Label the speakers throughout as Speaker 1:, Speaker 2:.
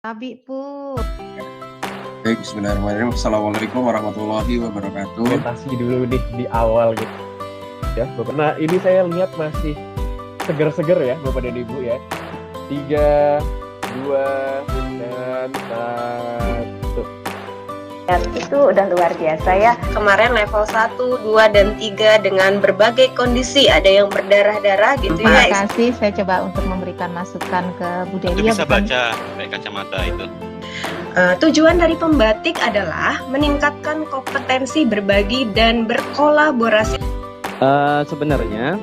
Speaker 1: Abi Pu.
Speaker 2: Baik, bismillahirrahmanirrahim. Assalamualaikum warahmatullahi wabarakatuh.
Speaker 3: Presentasi dulu di awal gitu ya Bapak. Nah ini saya lihat masih seger-seger ya Bapak dan Ibu ya. 3, 2, dan 1.
Speaker 4: Itu udah luar biasa ya. Kemarin level 1, 2, dan 3 dengan berbagai kondisi. Ada yang berdarah-darah gitu
Speaker 1: Terima
Speaker 4: ya.
Speaker 1: kasih, saya coba untuk memberikan masukan ke Bu Delia.
Speaker 5: Itu bisa baca pakai kacamata itu.
Speaker 4: Tujuan dari pembatik adalah meningkatkan kompetensi berbagi dan berkolaborasi.
Speaker 6: Sebenarnya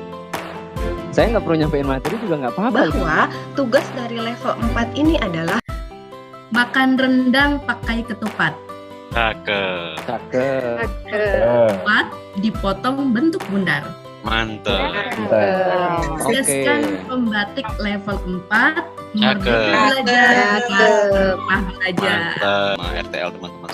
Speaker 6: saya nggak perlu nyampein materi juga nggak apa-apa.
Speaker 4: Bahwa tugas dari level 4 ini adalah
Speaker 7: makan rendang pakai ketupat.
Speaker 5: Cakep.
Speaker 7: Ketupat dipotong bentuk bundar.
Speaker 5: Mantap.
Speaker 7: Sukseskan pembatik level 4.
Speaker 5: Cakep.
Speaker 7: Belajar.
Speaker 5: Mantap. RTL teman-teman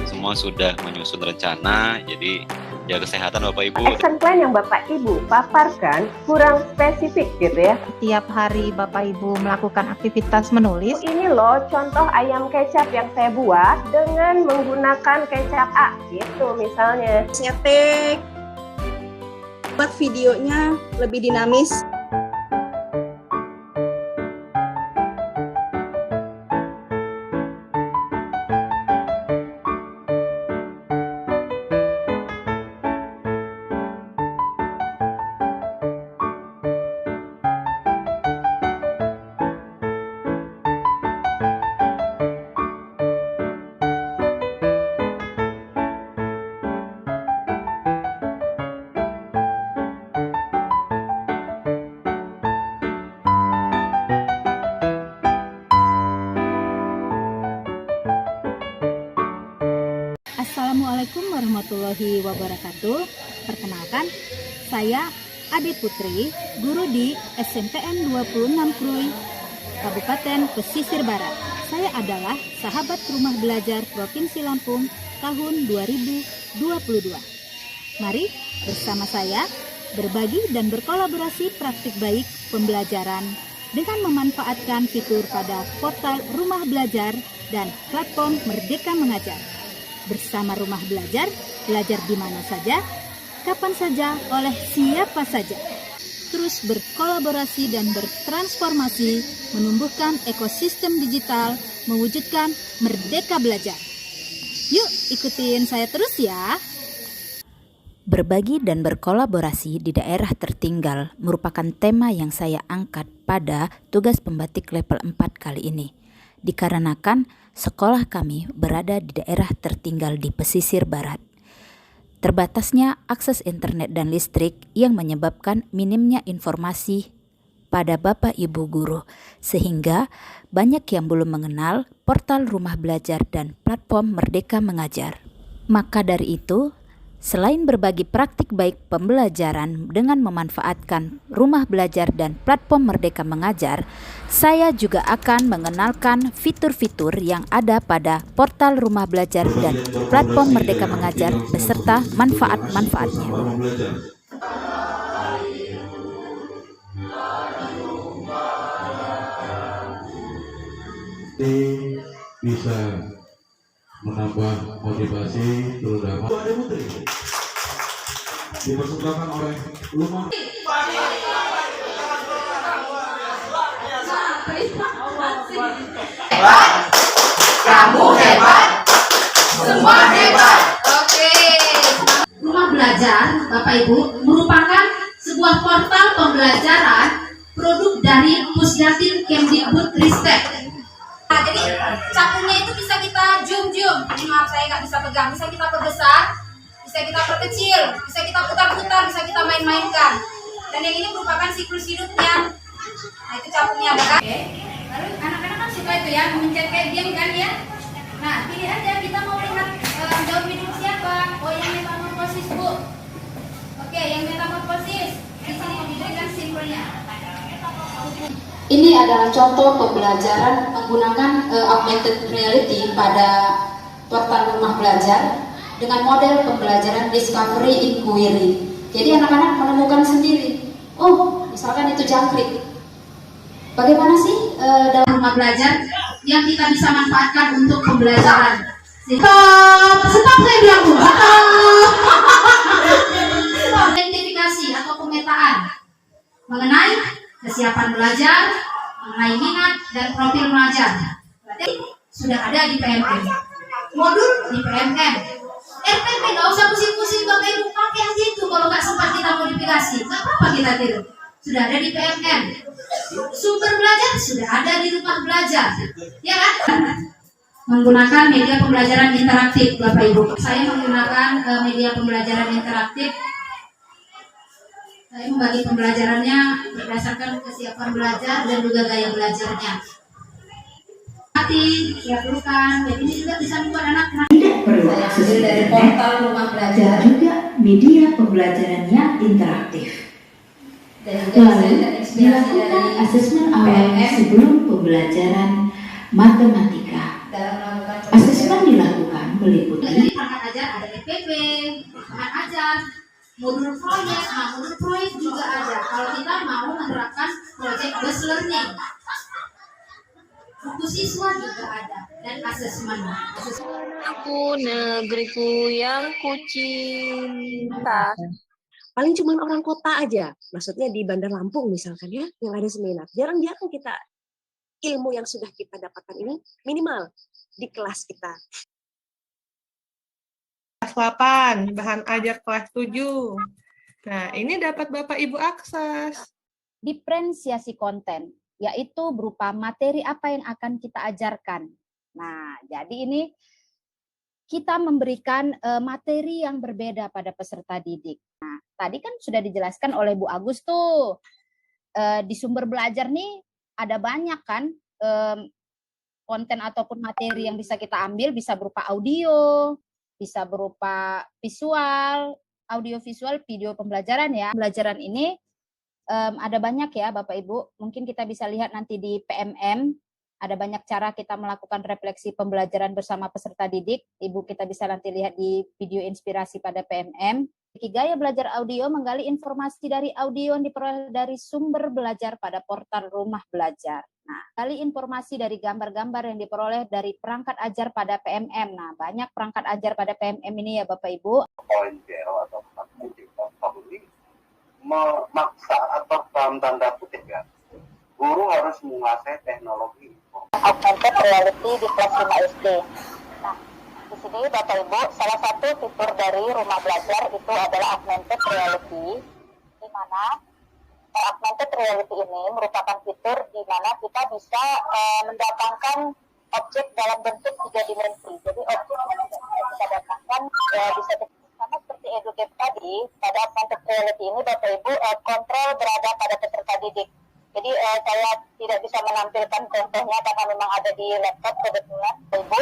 Speaker 5: semua sudah menyusun rencana. Jadi jaga kesehatan Bapak Ibu.
Speaker 4: action plan yang Bapak Ibu paparkan kurang spesifik gitu ya.
Speaker 1: Setiap hari Bapak Ibu melakukan aktivitas menulis.
Speaker 4: Ini loh contoh ayam kecap yang saya buat dengan menggunakan kecap A gitu misalnya. Nyetik.
Speaker 8: Buat videonya lebih dinamis.
Speaker 9: Assalamualaikum warahmatullahi wabarakatuh. Perkenalkan, saya Ade Putri, guru di SMPN 26 Krui, Kabupaten Pesisir Barat. Saya adalah sahabat rumah belajar Provinsi Lampung tahun 2022. Mari bersama saya berbagi dan berkolaborasi praktik baik pembelajaran dengan memanfaatkan fitur pada portal Rumah Belajar dan platform Merdeka Mengajar. Bersama Rumah Belajar, belajar di mana saja, kapan saja, oleh siapa saja. Terus berkolaborasi dan bertransformasi, menumbuhkan ekosistem digital, mewujudkan Merdeka Belajar. Yuk ikutin saya terus ya. Berbagi dan berkolaborasi di daerah tertinggal merupakan tema yang saya angkat pada tugas pembatik level 4 kali ini. Dikarenakan sekolah kami berada di daerah tertinggal di pesisir barat. Terbatasnya akses internet dan listrik yang menyebabkan minimnya informasi pada Bapak Ibu guru, sehingga banyak yang belum mengenal portal Rumah Belajar dan platform Merdeka Mengajar. Maka dari itu, selain berbagi praktik baik pembelajaran dengan memanfaatkan Rumah Belajar dan platform Merdeka Mengajar, saya juga akan mengenalkan fitur-fitur yang ada pada portal Rumah Belajar dan platform Merdeka Mengajar beserta manfaat-manfaatnya.
Speaker 10: Ini bisa menambah motivasi terutama Ade Putri dipersembahkan oleh Lumah.
Speaker 8: Kamu hebat, semua hebat. Oke. Rumah Belajar, Bapak Ibu, merupakan sebuah portal pembelajaran produk dari Pusdatin Kemdikbud Ristek. Nah, jadi capungnya itu bisa kita zoom. Ini maaf saya nggak bisa pegang. Bisa kita perbesar, bisa kita perkecil, bisa kita putar-putar, bisa kita main-mainkan. Dan yang ini merupakan siklus hidupnya. Nah itu capungnya ada kan? Oke. Lalu anak-anak kan suka itu ya, mencet kayak game kan ya. Nah pilih aja kita mau lihat daun hidup siapa. Oh yang metamorfosis Bu. Oke yang metamorfosis. Di sini diberikan simbolnya. Ini adalah contoh pembelajaran menggunakan augmented reality pada portal Rumah Belajar dengan model pembelajaran discovery inquiry. Jadi anak-anak menemukan sendiri. Oh, misalkan itu jangkrik. Bagaimana sih dalam Rumah Belajar yang kita bisa manfaatkan untuk pembelajaran. Stop saya bilang Bu. Identifikasi atau pemetaan mengenai kesiapan belajar, mengenai minat dan profil pelajar. Berarti sudah ada di PMM. Modul di PMM. RPP nggak usah pusing-pusing Bapak Ibu, pakai aja itu kalau nggak sempat kita modifikasi. Nggak apa-apa kita tiru. Sudah ada di PMM. Sumber belajar sudah ada di rumah belajar. Ya kan? Menggunakan media pembelajaran interaktif Bapak Ibu. Saya menggunakan media pembelajaran interaktif. Saya membagi pembelajarannya berdasarkan kesiapan belajar dan juga gaya belajarnya. Siap bukan, jadi ini juga bisa membuat anak tidak perlu akses dari portal rumah belajar juga media pembelajarannya interaktif. Lalu dilakukan asesmen awal sebelum pembelajaran matematika. Asesmen dilakukan meliputi perangkat ajar ada EPP, perangkat ajar, modul proyek. Nah, modul proyek juga ada. Kalau kita mau menerapkan project based learning. Buku siswa juga ada dan asesmen.
Speaker 4: Aku negeriku yang kucinta. Paling cuma orang kota aja, maksudnya di Bandar Lampung misalkan ya, yang ada seminar. Jarang-jarang kita ilmu yang sudah kita dapatkan ini minimal di kelas kita.
Speaker 11: Kelas 8, bahan ajar kelas 7. Nah, ini dapat Bapak Ibu akses.
Speaker 9: Diferensiasi konten, yaitu berupa materi apa yang akan kita ajarkan. Nah, jadi ini kita memberikan materi yang berbeda pada peserta didik. Nah, tadi kan sudah dijelaskan oleh Bu Agus tuh, di sumber belajar nih ada banyak kan konten ataupun materi yang bisa kita ambil, bisa berupa audio, bisa berupa visual, audio visual, video pembelajaran ya. Pembelajaran ini ada banyak ya Bapak Ibu, mungkin kita bisa lihat nanti di PMM, ada banyak cara kita melakukan refleksi pembelajaran bersama peserta didik. Ibu kita bisa nanti lihat di video inspirasi pada PMM. Gaya belajar audio menggali informasi dari audio yang diperoleh dari sumber belajar pada portal rumah belajar. Nah, gali informasi dari gambar-gambar yang diperoleh dari perangkat ajar pada PMM. Nah, banyak perangkat ajar pada PMM ini ya Bapak Ibu.
Speaker 12: Memaksa atau dalam tanda kutip ya, guru harus menguasai teknologi
Speaker 13: augmented reality di kelas 5 SD. Nah, di sini Bapak Ibu, salah satu fitur dari rumah belajar itu adalah augmented reality, di mana augmented reality ini merupakan fitur di mana kita bisa mendatangkan objek dalam bentuk 3 dimensi. Jadi objek yang bisa kita datangkan bisa sama seperti EduCap tadi, pada augmented reality ini Bapak Ibu kontrol berada pada peserta didik. Jadi saya tidak bisa menampilkan contohnya karena memang ada di laptop kebetulan. Ibu,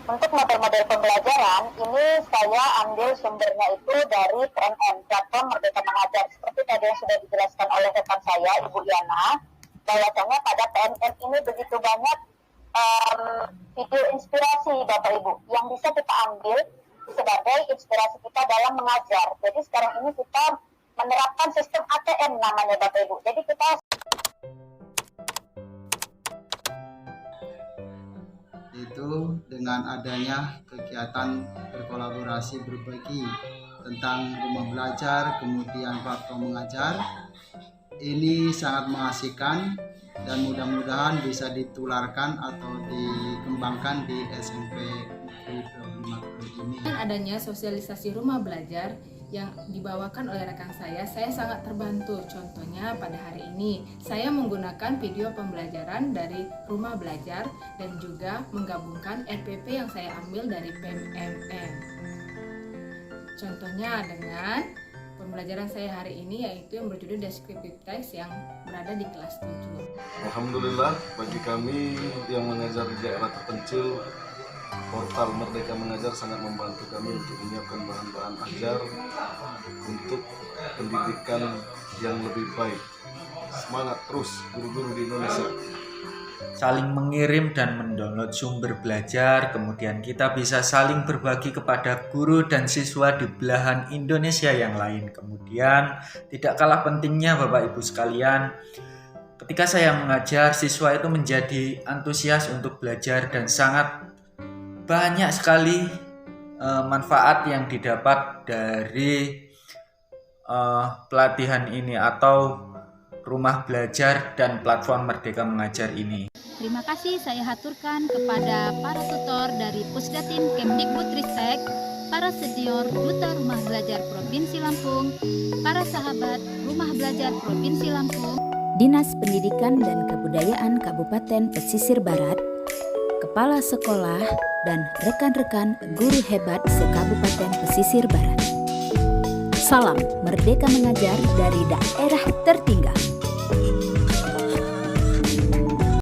Speaker 13: untuk model-model pembelajaran ini saya ambil sumbernya itu dari PMM, Platform Merdeka Mengajar. Seperti tadi yang sudah dijelaskan oleh rekan saya, Ibu Yana, bahwasanya pada PMM ini begitu banyak video inspirasi Bapak Ibu yang bisa kita ambil sebagai inspirasi kita dalam mengajar. Jadi sekarang ini kita menerapkan sistem ATM namanya Bapak Ibu. Jadi kita
Speaker 14: itu dengan adanya kegiatan berkolaborasi berbagi tentang rumah belajar, kemudian platform mengajar, ini sangat mengasihkan dan mudah-mudahan bisa ditularkan atau dikembangkan di SMP Negeri 25 ini.
Speaker 15: Dengan adanya sosialisasi rumah belajar yang dibawakan oleh rekan saya sangat terbantu. Contohnya pada hari ini, saya menggunakan video pembelajaran dari rumah belajar dan juga menggabungkan RPP yang saya ambil dari PMM. Contohnya dengan pembelajaran saya hari ini yaitu yang berjudul Descriptive Text yang berada di kelas 7.
Speaker 16: Alhamdulillah bagi kami yang mengajar di daerah terpencil, portal Merdeka Mengajar sangat membantu kami untuk menyiapkan bahan-bahan ajar untuk pendidikan yang lebih baik. Semangat terus guru-guru di Indonesia.
Speaker 17: Saling mengirim dan mendownload sumber belajar, kemudian kita bisa saling berbagi kepada guru dan siswa di belahan Indonesia yang lain. Kemudian tidak kalah pentingnya Bapak Ibu sekalian, ketika saya mengajar, siswa itu menjadi antusias untuk belajar dan sangat banyak sekali manfaat yang didapat dari pelatihan ini atau rumah belajar dan platform Merdeka Mengajar ini.
Speaker 9: Terima kasih saya haturkan kepada para tutor dari Pusdatin Kemdikbudristek, para senior Duta Rumah Belajar Provinsi Lampung, para sahabat Rumah Belajar Provinsi Lampung,
Speaker 18: Dinas Pendidikan dan Kebudayaan Kabupaten Pesisir Barat, Kepala Sekolah, dan rekan-rekan guru hebat se-Kabupaten Pesisir Barat. Salam Merdeka Mengajar dari daerah tertinggal.